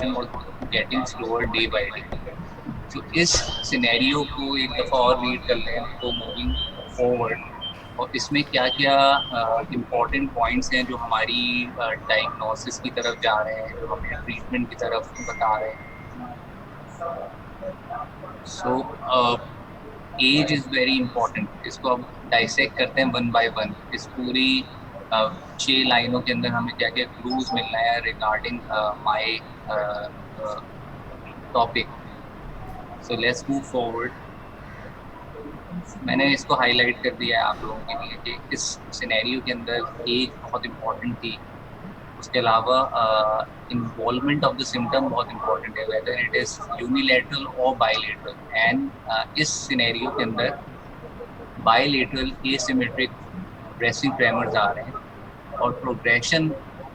progression was getting slower day by day. तो इस scenario को एक दफ़ा और रीड कर लें तो मूविंग फॉरवर्ड, और इसमें क्या क्या इम्पोर्टेंट पॉइंट्स हैं जो हमारी डायग्नोसिस की तरफ जा रहे हैं, जो हमें ट्रीटमेंट की तरफ बता रहे हैं. So age is very important. इसको अब डाइसेक्ट करते हैं वन बाय वन. इस पूरी 6 लाइनों के अंदर हमें क्या क्या क्लूज मिलना है regarding my topic. So let's move forward. मैंने इसको हाईलाइट कर दिया है आप लोगों के लिए कि इस सिनेरियो के अंदर एज बहुत इम्पोर्टेंट थी. उसके अलावा इन्वॉल्वमेंट ऑफ द सिम्टम बहुत इम्पोर्टेंट है, वेदर इट इज़ यूनिलैटरल और बायलैटरल. एंड इस सिनेरियो के अंदर बायलैटरल एसिमेट्रिक रेस्टिंग ट्रेमर्स आ रहे हैं, और प्रोग्रेशन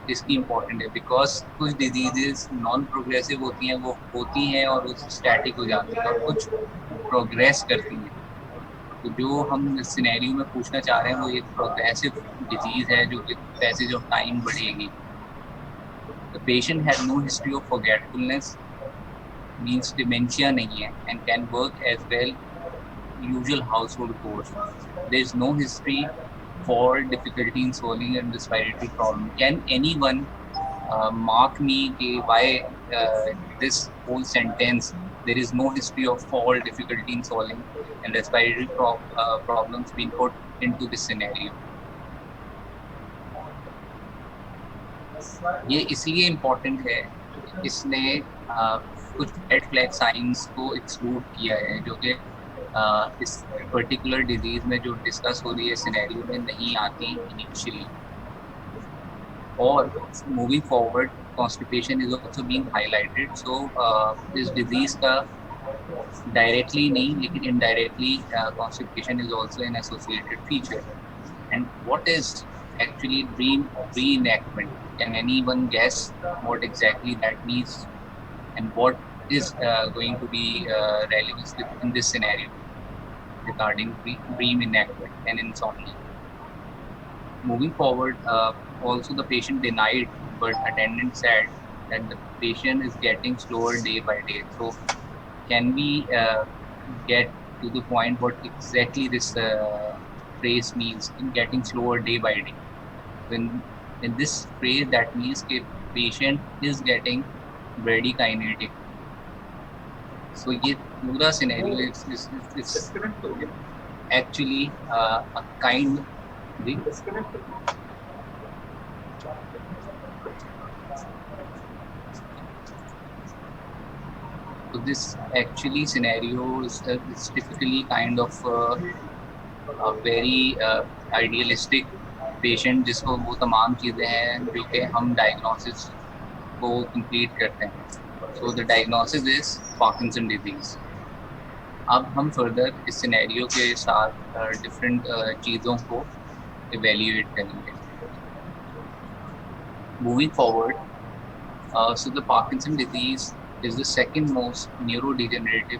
इसकी इम्पोर्टेंट है बिकॉज कुछ डिजीजेस नॉन प्रोग्रेसिव होती हैं, वो होती हैं और वो स्टैटिक हो जाती हैं, और कुछ प्रोग्रेस करती हैं. तो जो हम इस सिनेरियो में पूछना चाह रहे हैं वो एक प्रोग्रेसिव डिजीज़ है जो विद पैसेज ऑफ टाइम बढ़ेगी. The patient had no history of forgetfulness, means dementia नहीं है, and can work as well usual household chores. There is no history for difficulty in swallowing and respiratory problem. Can anyone mark me why this whole sentence, there is no history of fall, difficulty in swallowing and respiratory problems being put into this scenario? ये इसलिए important है, इसने कुछ red flag science को exclude किया है जो कि इस पर्टिकुलर डिजीज में जो डिस्कस हो रही है सिनेरियो में नहीं आती इनिशियली. और moving forward constipation is also being highlighted. So इस डिजीज का डायरेक्टली नहीं लेकिन indirectly constipation is also an associated feature. And what is actually reenactment? Can anyone guess what exactly that means and what is going to be relevant in this scenario regarding dream enactment and insomnia? Moving forward, also the patient denied but attendant said that the patient is getting slower day by day. So can we get to the point what exactly this phrase means in getting slower day by day? When in this phrase that means the patient is getting bradykinetic. So ये पूरा scenario is actually a kind so this actually scenario is typically kind of a very idealistic patient जिसको वो तमाम चीज़ें हैं जो कि हम डायग्नोसिस को कंप्लीट करते हैं. So the diagnosis is Parkinson disease. अब हम फर्दर इस सिनेरियो के साथ डिफरेंट चीज़ों को इवेल्यूएट करेंगे. Moving forward, so the Parkinson disease is the second most neurodegenerative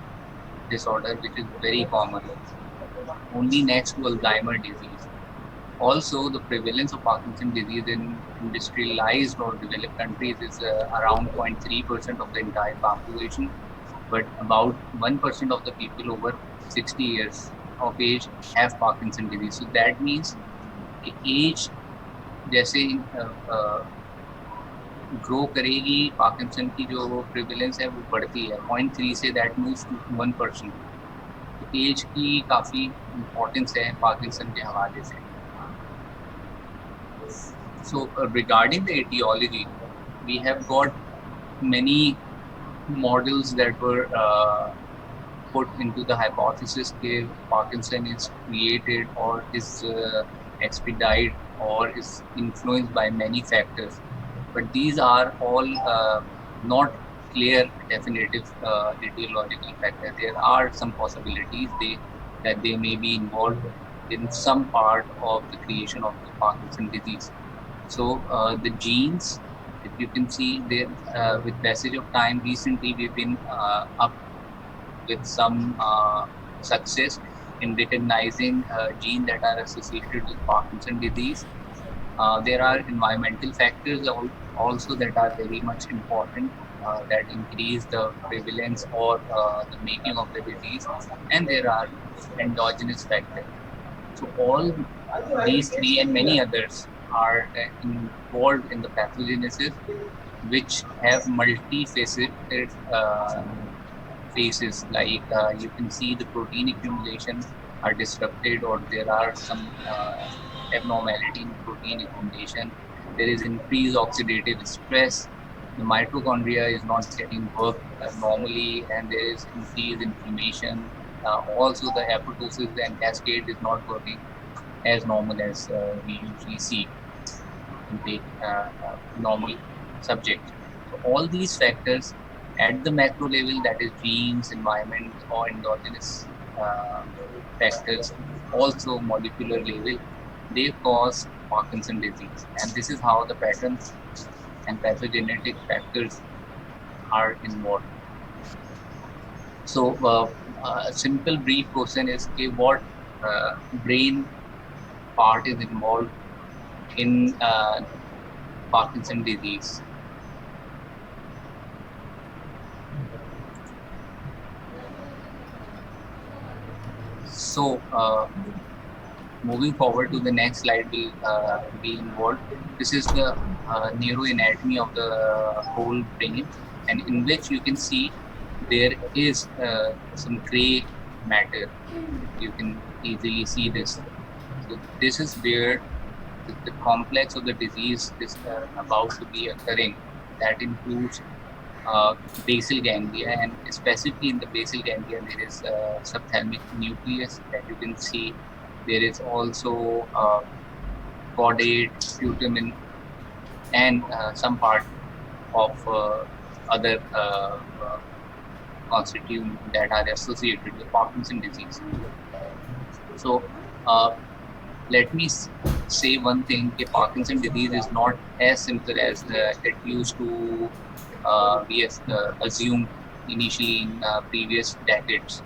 disorder which is very common, only next to Alzheimer disease. Also, the prevalence of Parkinson's disease in industrialized or developed countries is around 0.3% of the entire population, but about 1% of the people over 60 years of age have Parkinson's disease. So that means कि age जैसे grow करेगी Parkinson की जो prevalence है वो बढ़ती है. 0.3 say that moves to 1%. तो एज की काफ़ी इम्पोर्टेंस है पार्किंसन के हवाले से. So regarding the etiology, we have got many models that were put into the hypothesis that Parkinson is created or is expedited or is influenced by many factors. But these are all not clear definitive etiological factors. There are some possibilities that they may be involved in some part of the creation of the Parkinson disease. So the genes, if you can see there, with passage of time, recently we've been up with some success in recognizing genes that are associated with Parkinson's disease. There are environmental factors also that are very much important. that increase the prevalence or the making of the disease, and there are endogenous factors. So all these three and many others are involved in the pathogenesis, which have multifaceted phases. Like you can see the protein accumulation are disrupted, or there are some abnormality in protein accumulation. There is increased oxidative stress. The mitochondria is not getting work normally, and there is increased inflammation. Also, the apoptosis and cascade is not working as normal as we usually see in the normal subject. So all these factors at the macro level, that is genes, environment, or endogenous uh, factors, also molecular level, they cause Parkinson disease. And this is how the patterns and pathogenetic factors are involved. So a simple brief question is, okay, what brain part is involved in Parkinson disease? So moving forward to the next slide will be involved. This is the neuroanatomy of the whole brain, and in which you can see there is some gray matter. You can easily see this. So this is where the complex of the disease is about to be occurring. That includes basal ganglia, and specifically in the basal ganglia, there is a subthalamic nucleus that you can see. There is also caudate, putamen, and some part of other constituents that are associated with Parkinson disease. So uh, let me say one thing: Parkinson disease is not as simple as it used to be assumed initially in previous decades.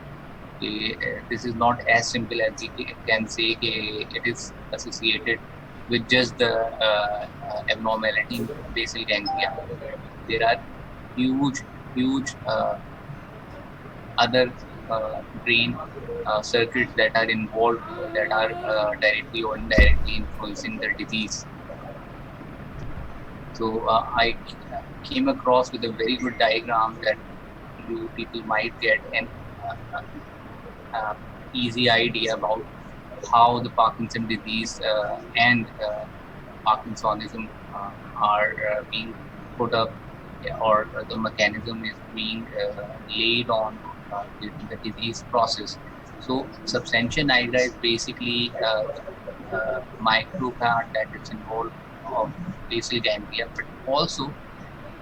This is not as simple as we can say it is associated with just the abnormality in basal ganglia. There are huge other brain circuits that are involved, that are directly or indirectly influencing the disease. So I came across with a very good diagram that you people might get an uh, easy idea about how the Parkinson disease and Parkinsonism are being put up, or the mechanism is being laid on the disease process. So substantia nigra is basically micropart that is involved of basal ganglia, but also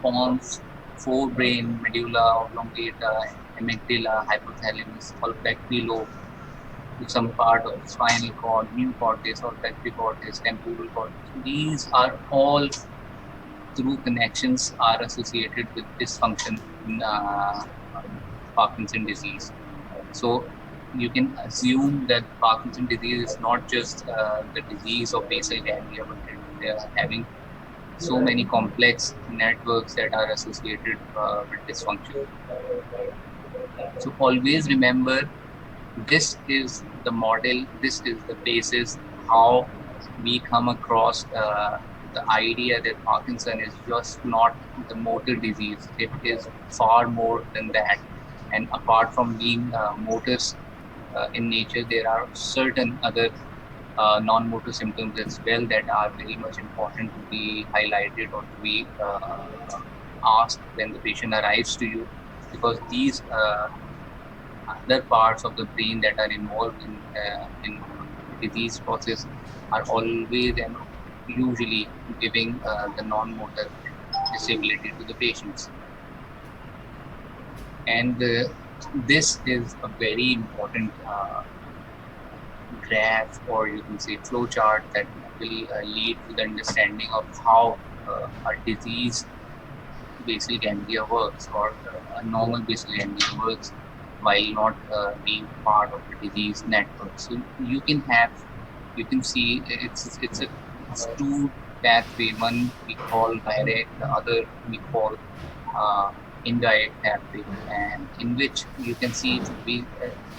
forms forebrain, medulla oblongata, amygdala, hypothalamus, olfactory lobe, to some part of the spinal cord, neocortex, olfactory cortex, temporal cortex. These are all through connections are associated with dysfunction in Parkinson disease. So you can assume that Parkinson disease is not just the disease of basal ganglia, but they are having so many complex networks that are associated with dysfunction. So always remember, this is the model, this is the basis how we come across the idea that Parkinson is just not the motor disease. It is far more than that. And apart from being motors in nature, there are certain other non-motor symptoms as well that are very much important to be highlighted or to be asked when the patient arrives to you, because these other parts of the brain that are involved in disease process are always and usually giving the non-motor disability to the patients. And this is a very important graph, or you can say flow chart, that will lead to the understanding of how a disease basal ganglia works, or a normal basal ganglia works, while not being part of the disease network. So you can see it's two pathway. One we call direct, the other we call indirect pathway, and in which you can see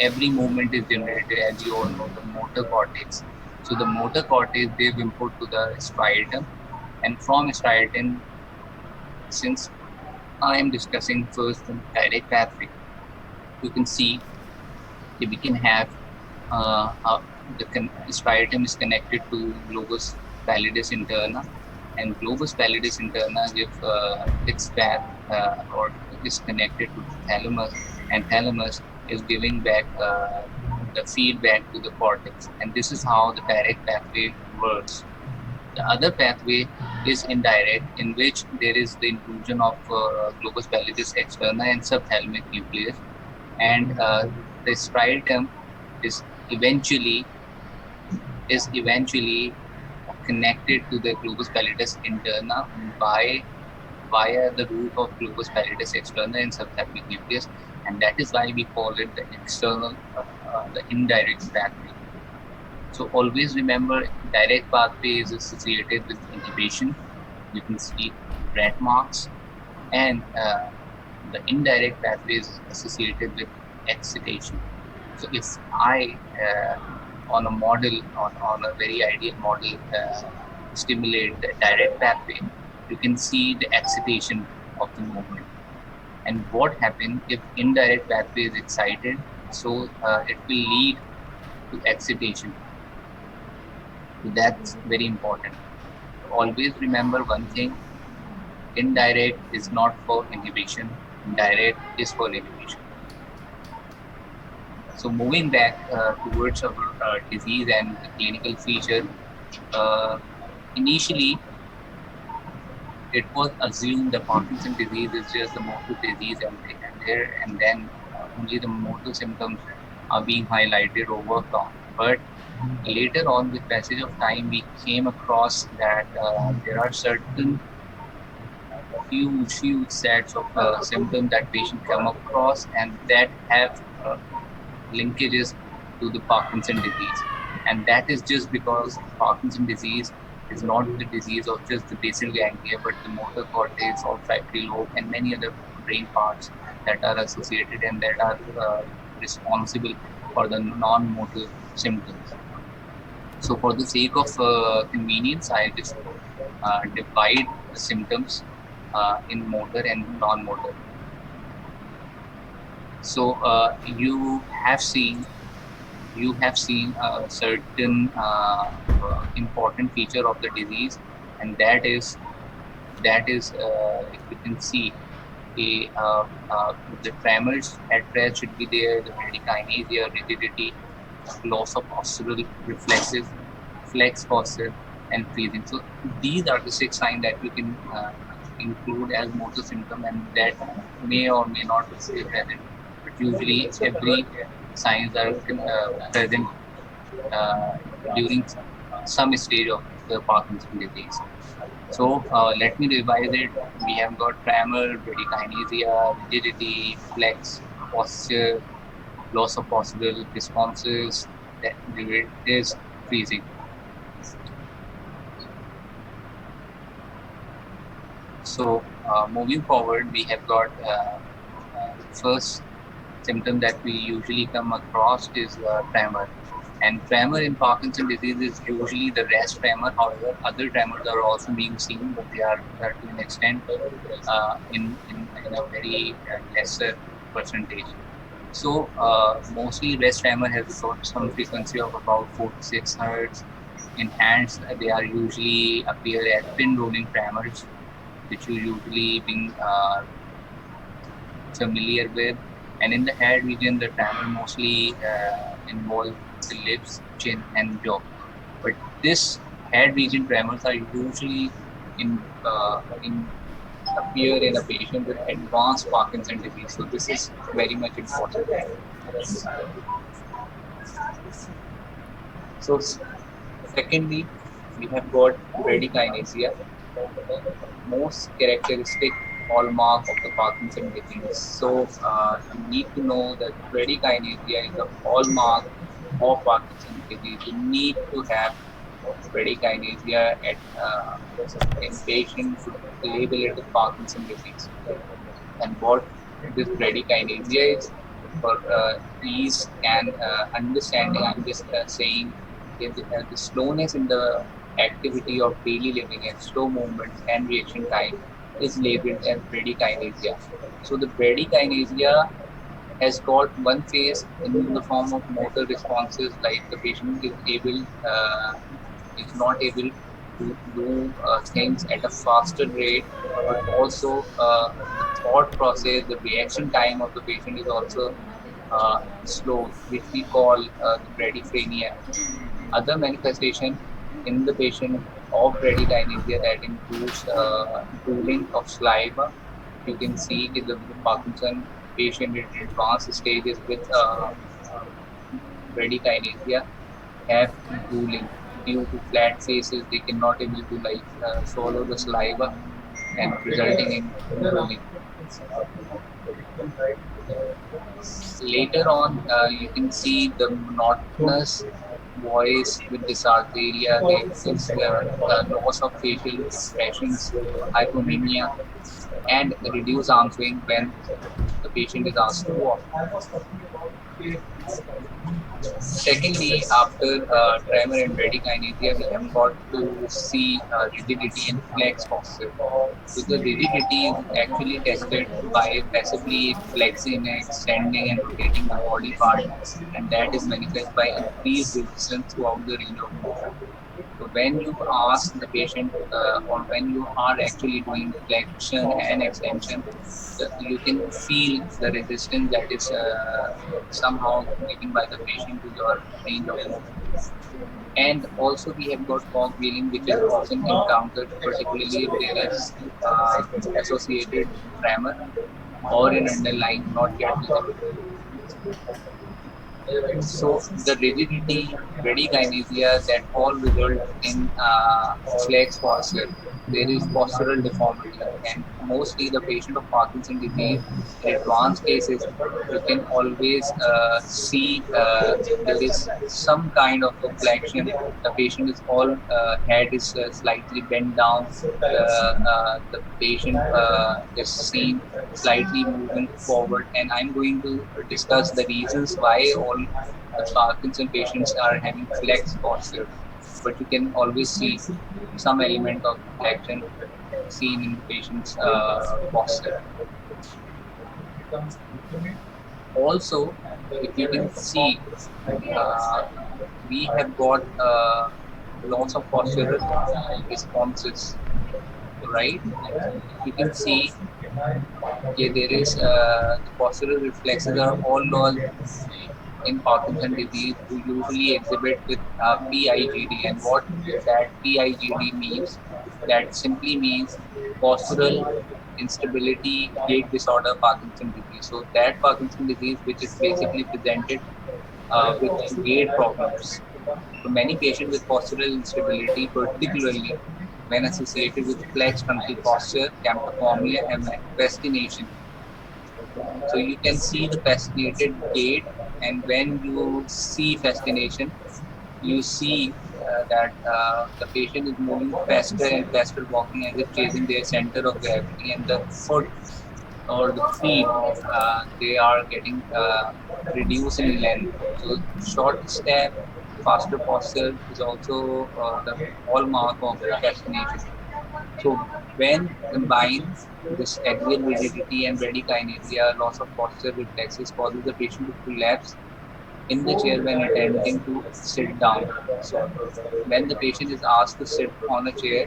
every movement is generated, as you all know, the motor cortex. So the motor cortex give input to the striatum, and from striatum, since I am discussing first the direct pathway, you can see that we can have the striatum is connected to globus pallidus interna, and globus pallidus interna give its path or is connected to the thalamus, and thalamus is giving back the feedback to the cortex, and this is how the direct pathway works. The other pathway is indirect, in which there is the intrusion of globus pallidus externa and subthalamic nucleus, and the striatum is eventually is eventually connected to the globus pallidus interna by via the route of globus pallidus externa and subthalamic nucleus, and that is why we call it the external, the indirect pathway. So always remember, direct pathway is associated with inhibition. You can see red marks, and the indirect pathway is associated with excitation. So if I on a model, on a very ideal model, stimulate the direct pathway, you can see the excitation of the movement. And what happens if indirect pathway is excited? So it will lead to excitation. So that's very important. Always remember one thing: indirect is not for inhibition, direct is for inhibition. So moving back towards our disease and the clinical feature, initially it was assumed that Parkinson's disease is just the motor disease, and then only the motor symptoms are being highlighted or worked on. But later on, with passage of time, we came across that there are certain huge sets of symptoms that patients come across, and that have linkages to the Parkinson disease. And that is just because Parkinson disease is not the disease of just the basal ganglia, but the motor cortex, olfactory lobe, and many other brain parts that are associated and that are responsible for the non-motor symptoms. So for the sake of convenience, I just divide the symptoms in motor and non-motor. So you have seen a certain important feature of the disease, and that is if you can see the tremors at rest should be there, the bradykinesia, rigidity, loss of postural reflexes, flex posture, and freezing. So these are the 6 signs that you can include as motor symptom, and that may or may not be present. But usually every signs are present during some stage of the Parkinson's disease. So let me revise it. We have got tremor, bradykinesia, rigidity, flex, posture, loss of postural responses, that is freezing. So moving forward, we have got first symptom that we usually come across is tremor. And tremor in Parkinson's disease is usually the rest tremor. However, other tremors are also being seen, but they are to an extent in a very lesser percentage. So mostly rest tremor has got some frequency of about 4 to 6 hertz. In hands, they are usually appear as pin rolling tremors, which you usually been familiar with. And in the head region, the tremor mostly involve the lips, chin, and jaw. But this head region tremors are usually in appear in a patient with advanced Parkinson's disease. So this is very much important. So secondly, we have got bradykinesia, most characteristic hallmark of the Parkinson's disease. So you need to know that bradykinesia is a hallmark of Parkinson's disease. You need to have bradykinesia in patients who label it as Parkinson's disease. And what this bradykinesia is, for ease and understanding, I'm just saying the slowness in the activity of daily living and slow movements and reaction time is labeled as bradykinesia. So the bradykinesia has got one phase in the form of motor responses, like the patient is not able to do things at a faster rate, but also the thought process, the reaction time of the patient is also slow, which we call the bradyphrenia. Other manifestation in the patient of bradykinesia that includes drooling of saliva. You can see in the Parkinson patient in advanced stages with bradykinesia have drooling due to flat faces. They cannot able to swallow the saliva and resulting in drooling. Later on, you can see the monotonous voice with dysarthria, loss of facial expressions, hypomania, and reduced arm swing when the patient is asked to walk. Secondly, after tremor and bradykinesia, we have got to see rigidity and flex posture. So the rigidity is actually tested by passively flexing, extending, and rotating the body part, and that is manifest by increased resistance throughout the range of motion. So when you ask the patient, or when you are actually doing flexion and extension, you can feel the resistance that is somehow given by the patient to your range of motion. And also we have got fog wheeling, which is often encountered, particularly if there is associated tremor or an underlying not yet visible. So the rigidity, bradykinesia, that all result in flex posture. There is postural deformity, and mostly the patient of Parkinson disease, in advanced cases, you can always see there is some kind of a flexion. The patient is all head is slightly bent down. The patient is seen slightly moving forward, and I'm going to discuss the reasons why all the Parkinson patients are having flex posture. But you can always see some element of flexion seen in the patient's posture. Also, if you can see, uh, we have got lots of postural responses, right? You can see, yeah, there is the postural reflexes are all in Parkinson disease who usually exhibit with PIGD. And what that PIGD means, that simply means postural instability gait disorder Parkinson disease. So that Parkinson disease, which is basically presented with gait problems. So many patients with postural instability, particularly when associated with flex frontal posture, camptoformia, and fascination. So you can see the fascinated gait, and when you see fascination, you see that the patient is moving faster and faster, walking as if chasing their center of gravity, and the foot or the feet they are getting reduced in length. So short step, faster posture is also the hallmark of fascination. So when combined, this axial rigidity and bradykinesia, loss of posture reflexes causes the patient to collapse in the chair when attempting to sit down. So when the patient is asked to sit on a chair,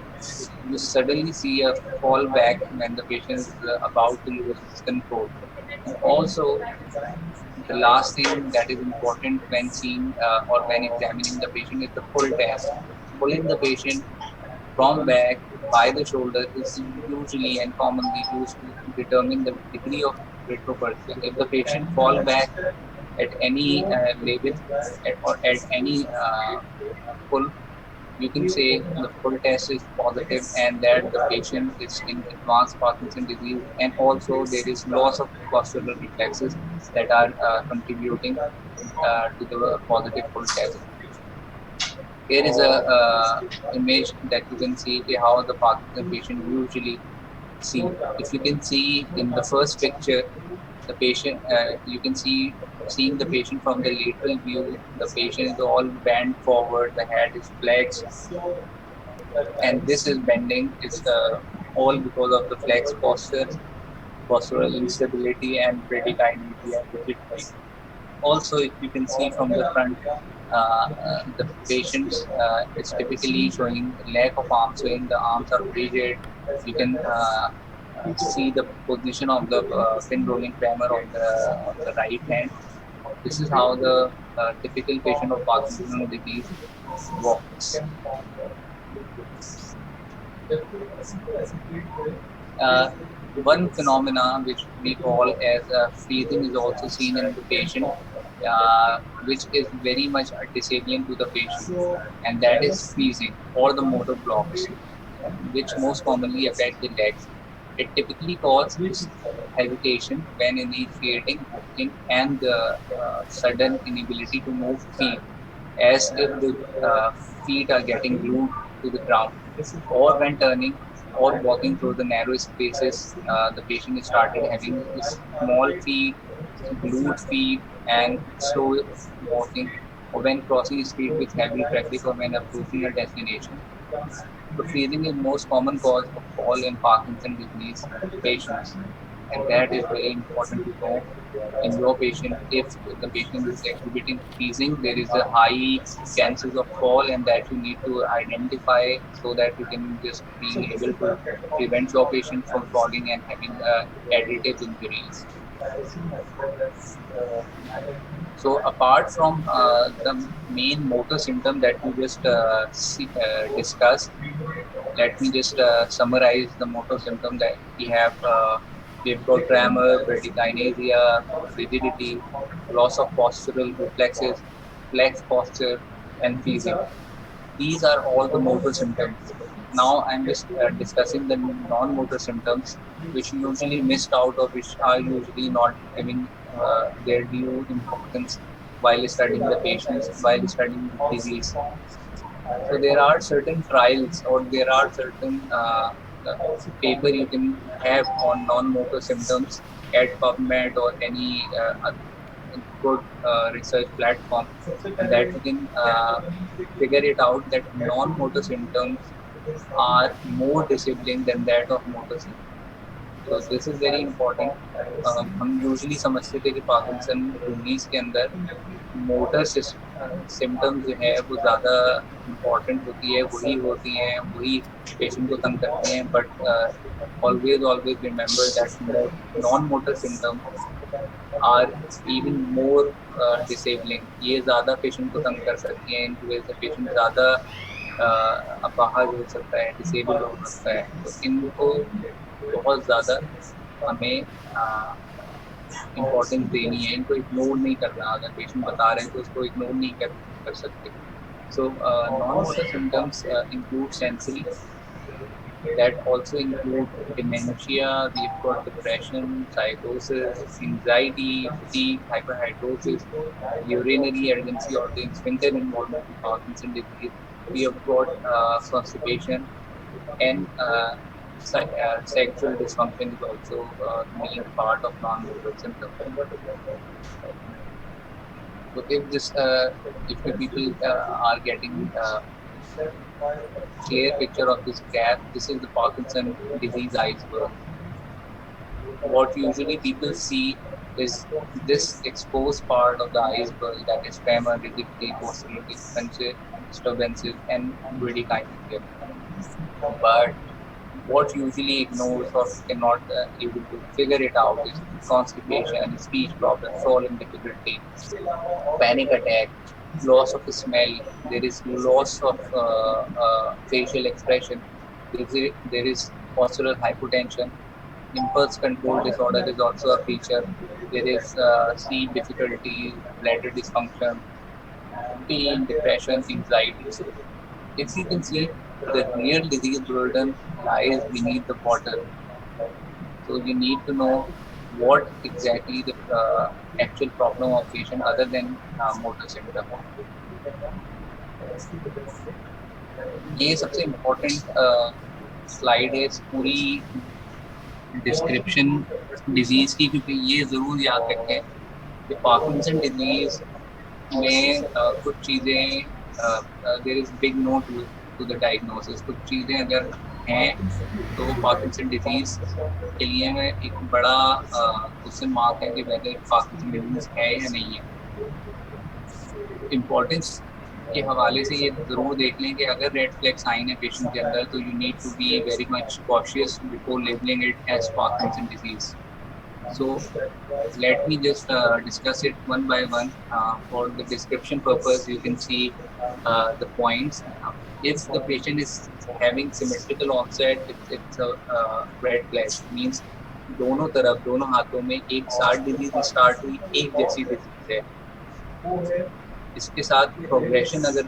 you suddenly see a fall back when the patient is about to lose his control. And also, the last thing that is important when seeing or when examining the patient is the pull test. Pulling the patient from back by the shoulder is usually and commonly used to determine the degree of retropercussion. If the patient fall back at any level or at any pull, you can say the pull test is positive and that the patient is in advanced Parkinson disease, and also there is loss of postural reflexes that are contributing to the positive pull test. Here is a image that you can see how the Parkinson patient usually See, if you can see in the first picture, the patient, you can see seeing the patient from the lateral view. The patient is all bent forward, the head is flexed, and this is bending is all because of the flex posture, postural instability, and bradykinesia, rigid. Also, if you can see from the front, the patient is typically showing lack of arm swing. The arms are rigid. You can see the position of the pin rolling tremor on the right hand. This is how the typical patient of Parkinson's disease walks. Uh, One phenomena which we call as freezing is also seen in the patient, which is very much disabling to the patient, and that is freezing or the motor blocks, which most commonly affect the legs. It typically causes hesitation when initiating walking and the sudden inability to move feet, as if the feet are getting glued to the ground, or when turning or walking through the narrow spaces, the patient started having small feet, glued feet, and slow walking, or when crossing the street with heavy traffic, or when approaching a destination. The freezing is most common cause of fall in Parkinson's disease patients, and that is very important to know in your patient. If the patient is exhibiting freezing, there is a high chances of fall, and that you need to identify so that you can just be able to prevent your patient from falling and having additive injuries. So apart from the main motor symptom that we just discussed, let me just summarize the motor symptom that we have. We've got tremor, bradykinesia, rigidity, loss of postural reflexes, flex posture, and freezing. These are all the motor symptoms. Now I'm just discussing the non-motor symptoms, which usually missed out or which are usually not giving their due importance while studying the patients, while studying the disease. So there are certain trials or there are certain paper you can have on non-motor symptoms at PubMed or any good research platform, and that you can figure it out that non-motor symptoms are more disabling than that of motor symptoms. तो this is very important. हम usually समझते थे कि Parkinson disease के अंदर motor symptoms जो है वो ज़्यादा इम्पोर्टेंट होती है, वही होती हैं, वही पेशेंट को तंग करती हैं, but always always remember that non motor symptoms are even more disabling. ये ज़्यादा पेशेंट को तंग कर सकती हैं, इनकी वजह से पेशेंट ज़्यादा अपाहज हो सकता है, डिसेबल हो सकता है. तो इनको बहुत ज़्यादा हमें इम्पोर्टेंस देनी है, इनको इग्नोर नहीं करना. अगर पेशेंट बता रहे हैं तो उसको इग्नोर नहीं कर सकते. So non motor symptoms include sensory, that also include dementia, we've got depression, psychosis, anxiety, fatigue, hyperhidrosis, urinary urgency or the sphincter involvement in Parkinson's disease. We have got constipation, and sexual dysfunction is also being part of non-motor symptoms. So if the people are getting clear picture of this graph, this is the Parkinson disease iceberg. What usually people see is this exposed part of the iceberg, that is tremor, rigidity, postural disturbances, and bradykinesia. But what usually ignores or cannot able to figure it out is constipation, speech problems, swallowing difficulty, panic attack, loss of smell. There is loss of facial expression. There is postural hypotension. Impulse control disorder is also a feature. There is sleep difficulty, bladder dysfunction, pain, depression, anxiety. So if you can see, the real disease burden lies beneath the water. So you need to know what exactly the actual problem of patient other than motor symptom. ये सबसे important slide है इस पूरी description disease की, क्योंकि ये जरूर याद रखें कि पार्किंसन डिजीज में कुछ चीजें, there is big no to the diagnosis. कुछ चीजें अगर हैं तो पार्किंसन डिजीज के लिए में एक बड़ा क्वेश्चन मार्क है कि वेदर पार्किंसन डिजीज है या नहीं है। इम्पोर्टेंस के हवाले से ये जरूर देख लें कि अगर रेड फ्लैग साइन है पेशेंट के अंदर, तो you need to be very much cautious before labelling it as Parkinson disease. So let me just discuss it one by one. For the description purpose, you can see the points. If the patient is having symmetrical onset, it's a red flag. Means दोनों तरफ, दोनों हाथों में एक साथ disease start हुई, एक जैसी डिजीज है। इसके साथ प्रोग्रेशन अगर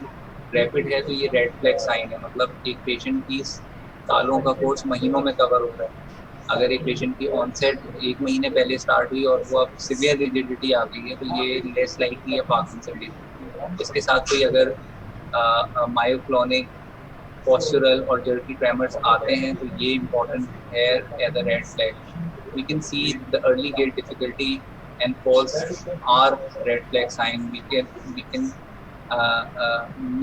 रैपिड है तो ये रेड फ्लैग साइन है, मतलब एक पेशेंट की सालों का कोर्स महीनों में कवर हो रहा है। अगर एक पेशेंट की ऑनसेट 1 महीने पहले स्टार्ट हुई और वो अब सिवियर रिजिडिटी आ गई है, तो ये लेस लाइकली है पार्किंसन डिजीज। इसके साथ कोई अगर मायोक्लोनिक, पोस्चरल और जर्की ट्रेमर्स आते हैं तो ये इम्पोर्टेंट है as a red flag. We can see the early gait difficulty and falls are red flag sign. We can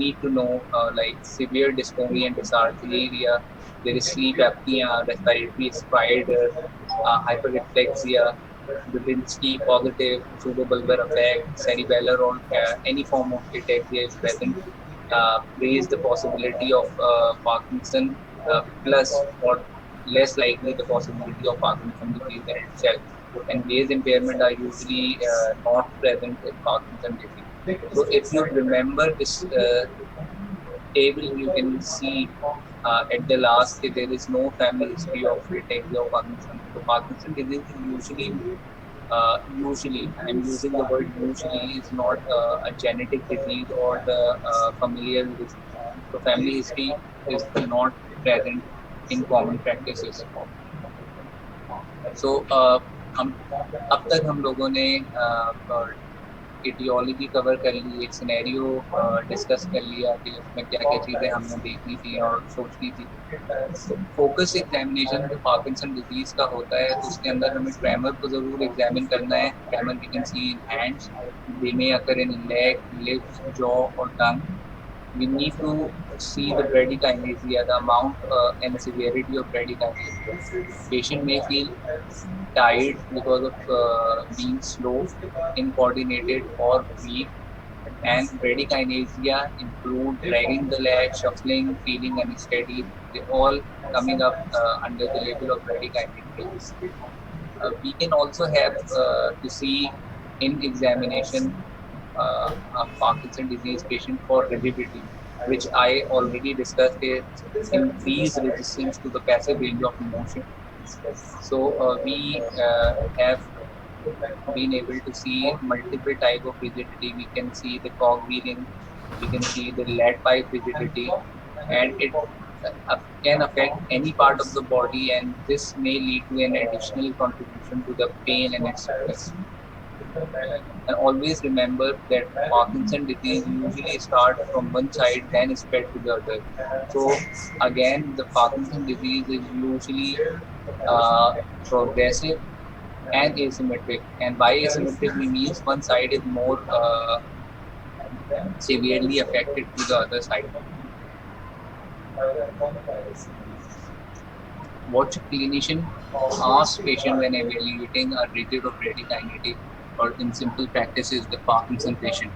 need to know like severe dysphonia and dysarthria. There is sleep apnea, respiratory stridor, hyperreflexia, Dubinsky positive, pseudobulbar effect, cerebellar or any form of ataxia is present. Raise the possibility of Parkinson plus or less likely the possibility of Parkinson disease itself. And gaze impairment are usually not present in Parkinson disease. So if you remember this table, you can see at the last that there is no family history of ataxia or Parkinson. So Parkinson disease is usually, I'm using the word usually, is not a genetic disease or the familial disease. So family history is not present in common practices. So हम अब तक हम लोगों ने aetiology cover कर ली, एक scenario discuss कर लिया कि उसमें क्या क्या चीज़ें हमने देखनी थी और सोचनी थी। तो फोकस एग्जामिनेशन जो पार्किंसन डिजीज का होता है तो उसके अंदर हमें ट्रेमर को ज़रूर एग्जामिन करना है। Tremor we can see in hands, they may occur in leg, lips, jaw और tongue. We need to see the bradykinesia, the amount and severity of bradykinesia. Patient may feel tired because of being slow, uncoordinated, or weak. And bradykinesia include dragging the leg, shuffling, feeling unsteady. They all coming up under the label of bradykinesia. We can also have to see in examination a Parkinson disease patient for rigidity, which I already discussed, is increased resistance to the passive range of motion. So we have been able to see multiple type of rigidity. We can see the cogwheeling, we can see the lead pipe rigidity, and it can affect any part of the body, and this may lead to an additional contribution to the pain and stiffness. And always remember that Parkinson disease usually starts from one side, then spread to the other. So again, the Parkinson disease is usually progressive and asymmetric. And by asymmetric, we means one side is more severely affected to the other side. What should clinician ask patient when evaluating a rigid or bradykinetic, or in simple practices, the Parkinson patient?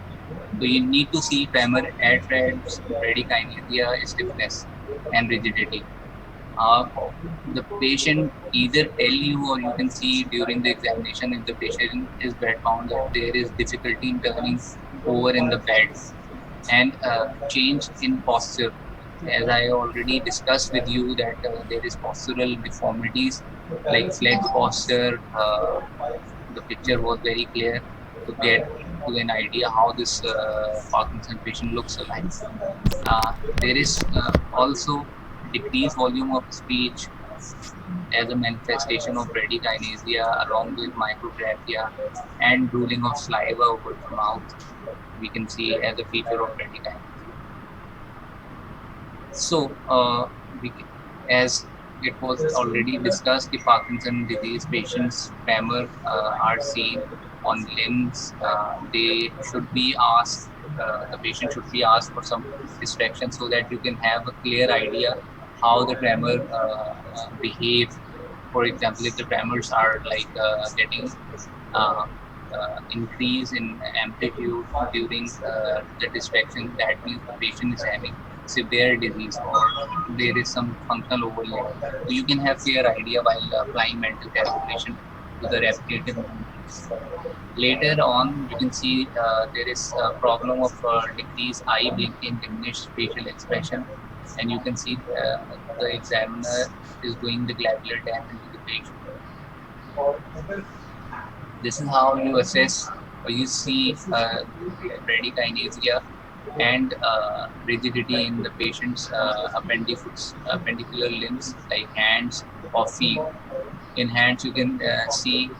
So you need to see tremor, ATREDS, bradykinesia, stiffness, and rigidity. The patient either tell you, or you can see during the examination, if the patient is bedbound, that there is difficulty in turning over in the bed, and change in posture. As I already discussed with you that there is postural deformities like flex posture. The picture was very clear to get to an idea how this Parkinson patient looks like. There is also decreased volume of speech as a manifestation of bradykinesia, along with micrographia and drooling of saliva over the mouth. We can see as a feature of bradykinesia. So, as it was already discussed, the Parkinson disease patients' tremor are seen on limbs. They should be asked, the patient should be asked for some distraction so that you can have a clear idea how the tremor behave. For example, if the tremors are like getting uh, increase in amplitude during the distraction, that means the patient is having severe disease or there is some functional overload. So you can have clear idea while applying mental calculation to the repetitive movements. Later on, you can see there is a problem of decreased eye blinking, diminished facial expression, and you can see the examiner is doing the glabellar tap into the patient. This is how you assess or you see bradykinesia and rigidity in the patient's appendicular limbs like hands or feet. In hands, you can see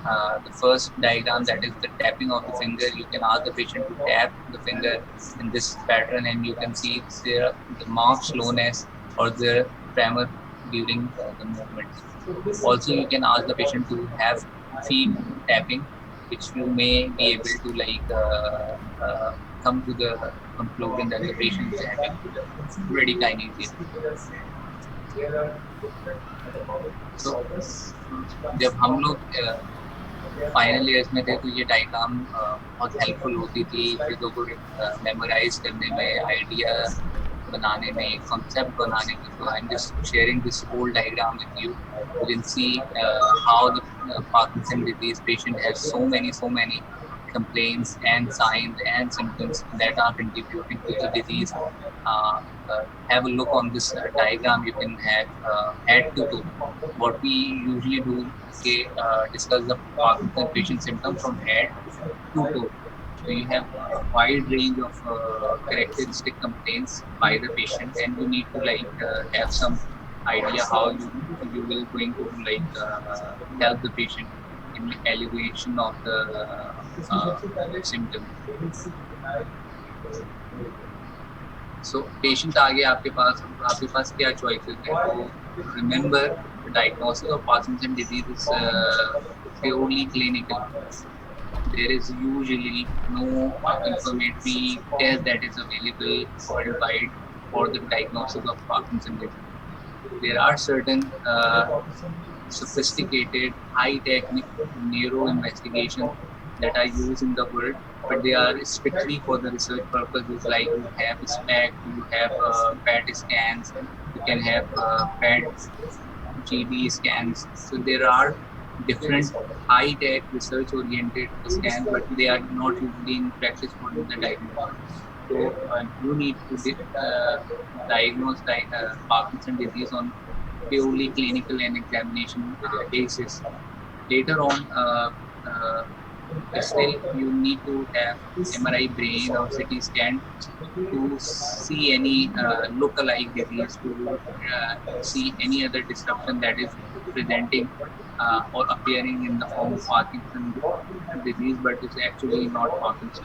the first diagram, that is the tapping of the finger. You can ask the patient to tap the finger in this pattern, and you can see the marked slowness or the tremor during the movement. Also, you can ask the patient to have feet tapping, which you may be able to come to the conclusion that the patient is having bradykinesia. तो जब हम लोग final years में थे तो ये diagram बहुत helpful होती थी चीज़ों को मेमोराइज करने में, आइडिया बनाने में, concept बनाने में. So I'm just sharing this whole diagram with you. You can see how the Parkinson disease patient has so many complaints and signs and symptoms that are contributing to the disease. Have a look on this diagram. You can have head to toe. What we usually do, okay, discuss the Parkinson patient symptoms from head to toe. So you have a wide range of characteristic complaints by the patient, and you need to have some idea how you will going to help the patient in alleviation of the symptom. So patient आ गया आपके पास क्या choices है? तो remember, the diagnosis of Parkinson disease is purely clinical. There is usually no confirmatory test that is available worldwide for the diagnosis of Parkinson disease. There are certain sophisticated, high-tech neuro investigations that are used in the world, but they are strictly for the research purposes. Like you have SPECT, you have PET scans, you can have PET GD scans. So there are different high-tech research-oriented scans, but they are not usually in practice for the diagnosis. So you need to diagnose Parkinson disease on purely clinical and examination basis. Later on, still you need to have MRI brain or CT scan to see any lookalike disease, to see any other disruption that is presenting or appearing in the form of Parkinson disease, but is actually not Parkinson.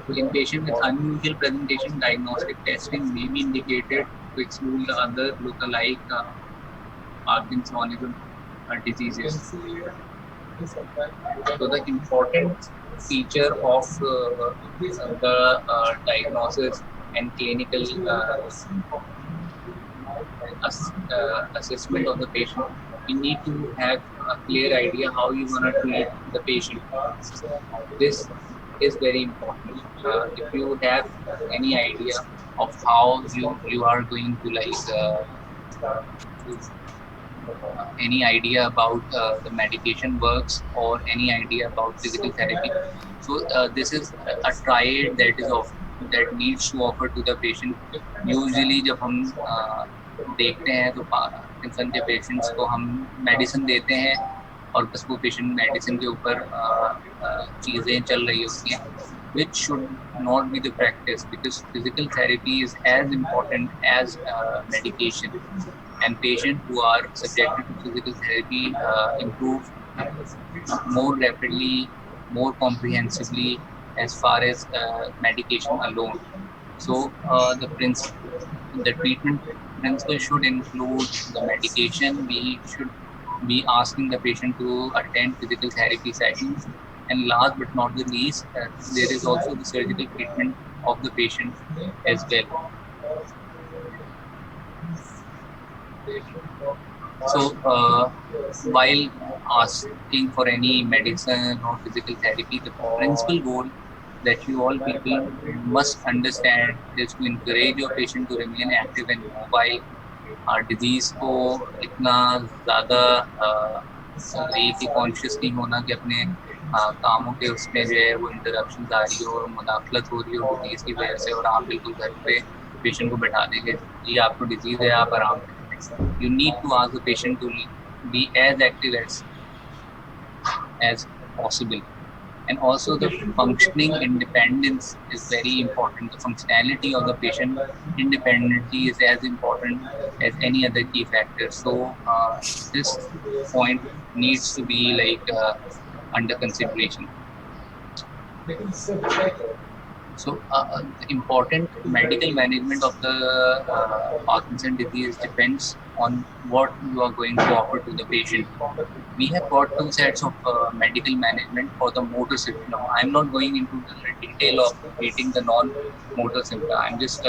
So in patients with unusual presentation, diagnostic testing may be indicated to exclude the other lookalike Parkinsonism diseases. So the important feature of the diagnosis and clinical assessment of the patient, you need to have a clear idea how you're going to treat the patient. This is very important. If you have any idea of how you are going to any idea about the medication works or any idea about physical therapy, so this is a triad that needs to offer to the patient. Usually जब हम देखते हैं तो Parkinson के patients को हम medicine देते हैं और बस वो पेशेंट मेडिसिन के ऊपर चीज़ें चल रही होती हैं, which should not be the practice, because physical therapy is as important as medication, and patients who are subjected to physical therapy improve more rapidly, more comprehensively as far as medication alone. So the treatment principle should include the medication. We should be asking the patient to attend physical therapy sessions. And last but not the least, there is also the surgical treatment of the patient as well. So, while asking for any medicine or physical therapy, the principal goal that you all people must understand is to encourage your patient to remain active and mobile. Disease को इतना ज़्यादा लेके conscious नहीं होना कि अपने कामों के उसमें जो है वो इंटरप्शन आ रही हो, मुदाखलत हो रही हो डिजीज़ की वजह से, और आप बिल्कुल घर पे पेशेंट को बैठा देंगे, ये आपको डिजीज़ है, आप आराम करें. You need to ask the patient to be as active as possible. And also the functioning independence is very important. The functionality of the patient independently is as important as any other key factor. So this point needs to be under consideration. So the important medical management of the Parkinson disease depends on what you are going to offer to the patient. We have got two sets of medical management for the motor symptom. I'm not going into the detail of treating the non-motor symptom. I'm just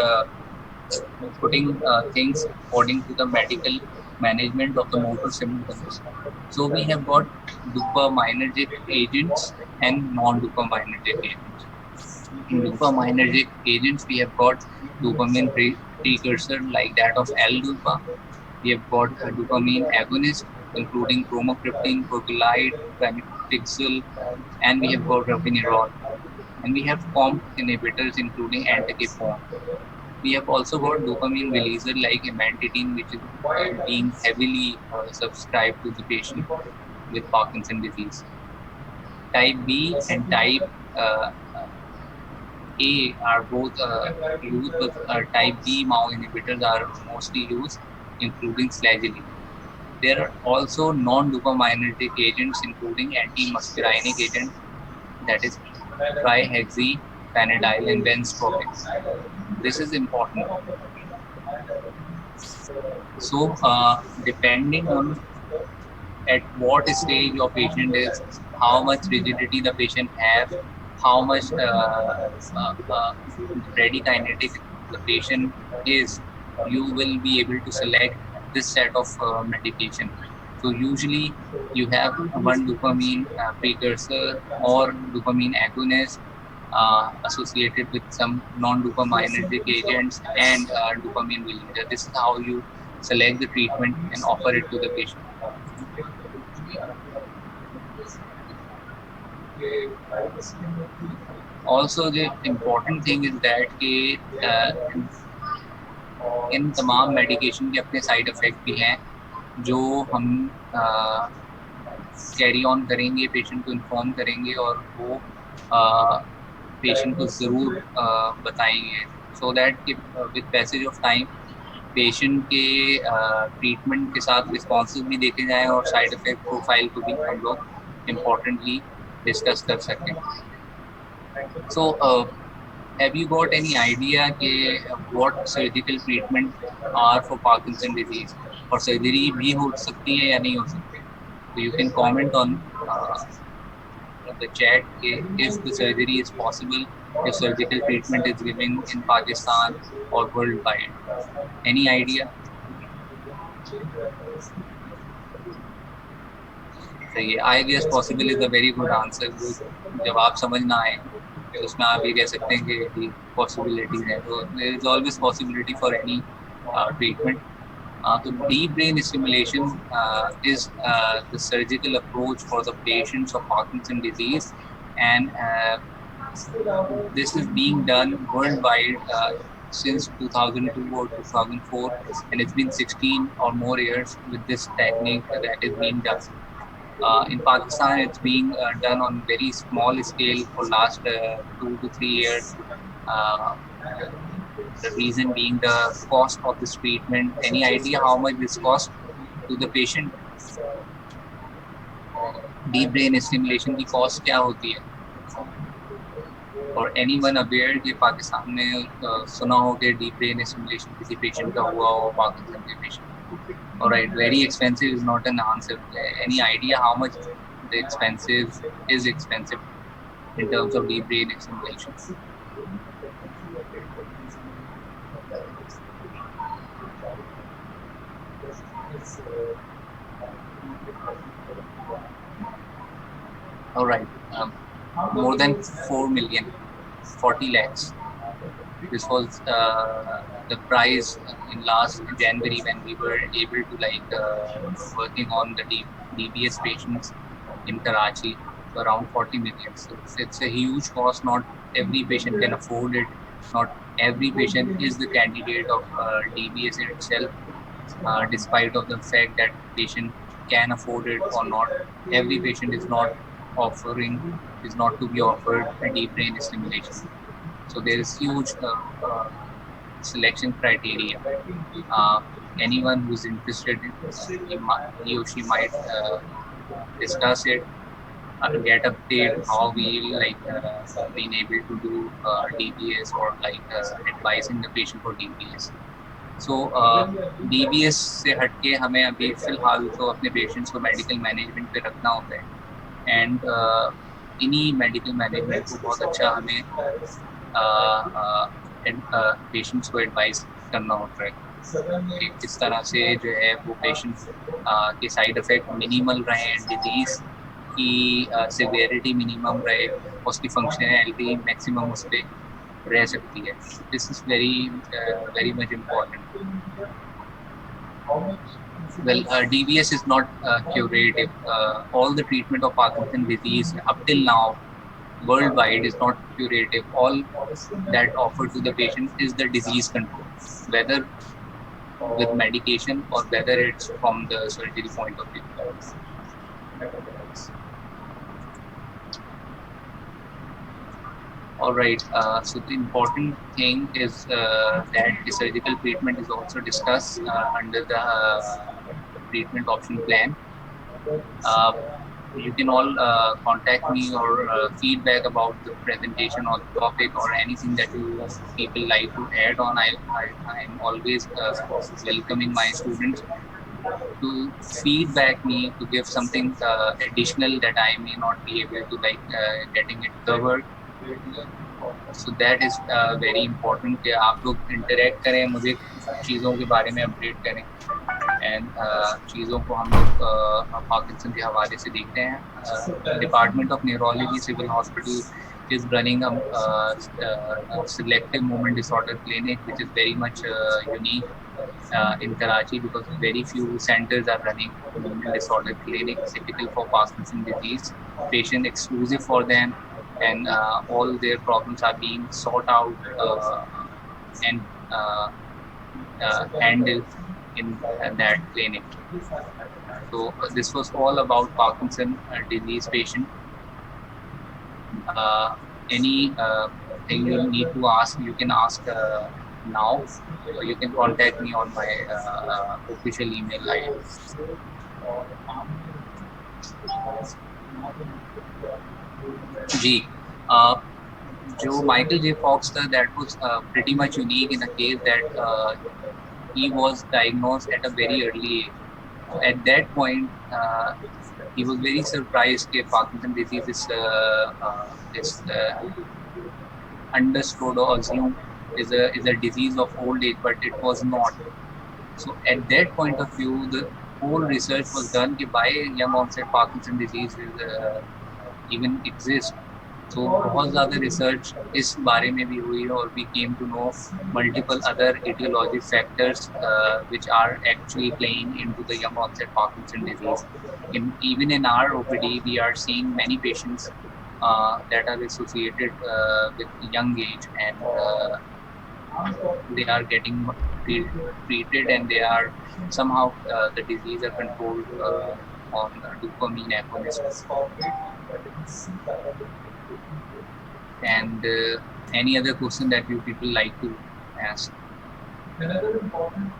putting things according to the medical management of the motor symptoms. So we have got dopaminergic agents and non-dopaminergic agents. In dopaminergic agents, we have got dopamine precursor like that of L-Dopa. We have got a dopamine agonist, including bromocriptine, pergolide, pramipixel, and we have got ropinirole. And we have COMT inhibitors, including entacapone. We have also got dopamine releaser like amantadine, which is being heavily subscribed to the patient with Parkinson disease. Type B and type A are both used, but type B MAO inhibitors are mostly used, including flagyl. There are also non-dopaminergic agents, including anti-muscarinic agents, that is trihexyphenidyl and benztropine. This is important. So, depending on at what stage your patient is, how much rigidity the patient has, how much bradykinetic the patient is, you will be able to select this set of medication. So usually you have one dopamine precursor or dopamine agonist associated with some non-dopaminergic agents and dopamine releaser. This is how you select the treatment and offer it to the patient. Also, the important thing is that इन तमाम medication के अपने side effect भी हैं जो हम carry on करेंगे, patient को inform करेंगे और वो पेशेंट को ज़रूर बताएंगे, सो दैट कि with passage of time patient के ट्रीटमेंट के साथ रिस्पॉन्सेज भी देखे जाएँ और साइड इफ़ेक्ट प्रोफाइल को भी हम लोग इम्पोर्टेंटली डिस्कस कर सकें. सो have you got any idea what surgical treatment are for Parkinson disease? और सर्जरी भी हो सकती है या नहीं हो सकती? So you can comment on the chat if the surgery is possible, if surgical treatment is given in Pakistan or worldwide. Any idea? सही है. I guess possible is a very good answer. जब आप समझ ना आए तो उसमें आप ये कह सकते हैं कि पॉसिबिलिटीज है. तो there is always possibility for any treatment. तो deep brain stimulation is the surgical approach for the patients of Parkinson disease, and this is being done worldwide since 2002 or 2004, and it's been 16 or more years with this technique that is being done. In Pakistan, it's being done on very small scale for last 2 to 3 years. The reason being the cost of this treatment. Any idea how much this cost to the patient? Deep brain stimulation की cost क्या होती है? और anyone aware कि पाकिस्तान में सुना हो कि deep brain stimulation किसी patient का हुआ हो, Parkinson के patient? All right, very expensive is not an answer. Any idea how much the expensive is expensive in terms of deep brain stimulation? All right, more than 4 million, 40 lakhs. This was the price in last January when we were able to working on the DBS patients in Karachi, so around 40 million. So it's a huge cost. Not every patient can afford it. Not every patient is the candidate of DBS itself, despite of the fact that patient can afford it or not. Every patient is not to be offered a deep brain stimulation. So there is huge selection criteria. Uh, Anyone who's interested, he or she might discuss it, get update how we being able to do DBS or advising the patient for DBS. So DBS से हटके हमें अभी फिलहाल तो अपने patients को medical management पे रखना होता है एंड इन्हीं मेडिकल मैनेजमेंट को बहुत अच्छा हमें पेशेंट्स को एडवाइस करना होता है कि किस तरह से जो है वो पेशेंट के साइड इफेक्ट मिनिमल रहे, डिजीज की सिवियरिटी मिनिमम रहे, उसकी फंक्शनैलिटी मैक्सिमम उस पर रह सकती है. This is very much important. Well, DBS is not curative. All the treatment of Parkinson disease up till now worldwide is not curative. All that offered to the patient is the disease control, whether with medication or whether it's from the surgery point of view. All right, so the important thing is that the surgical treatment is also discussed under the treatment option plan. You can all contact me or feedback about the presentation or the topic or anything that you people like to add on. I'm always welcoming my students to feedback me, to give something additional that I may not be able to getting it covered. So that is very important कि आप लोग interact करें, मुझे चीज़ों के बारे में update करें एंड चीज़ों को हम लोग पार्किंसन के हवाले से देखते हैं. Department of neurology civil hospital is running a selective movement disorder clinic, which is very much unique in Karachi because very few centers are running movement disorder clinic typical for Parkinson disease, patient exclusive for them, and all their problems are being sought out and handled in that clinic. So this was all about Parkinson disease patient. Any thing you need to ask, you can ask now, or you can contact me on my official email ID. जी, जो Michael J. Fox था, that was pretty much unique in a case that he was diagnosed at a very early age. So at that point, he was very surprised that Parkinson disease is understood or assumed is a disease of old age, but it was not. So at that point of view, the whole research was done कि why young onset Parkinson disease is even exist. So बहुत ज़्यादा research इस बारे में भी हुई और we came to know multiple other etiologic factors which are actually playing into the young onset Parkinson disease. Even in our OPD, we are seeing many patients that are associated with young age, and they are getting treated and they are somehow the disease are controlled on dopamine agonism. And any other question that you people like to ask? Another important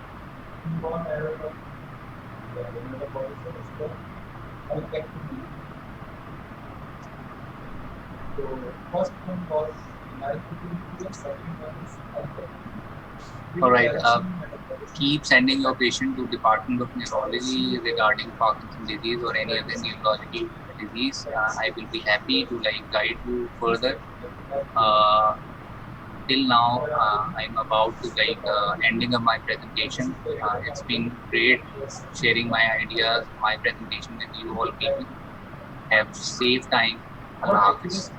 So first one was All right. Keep sending your patient to Department of Neurology regarding Parkinson's disease or any other neurological disease. I will be happy to guide you further. Uh, till now, I'm about to ending of my presentation. It's been great sharing my ideas, my presentation with you all people. Have safe time. Allah Hafiz.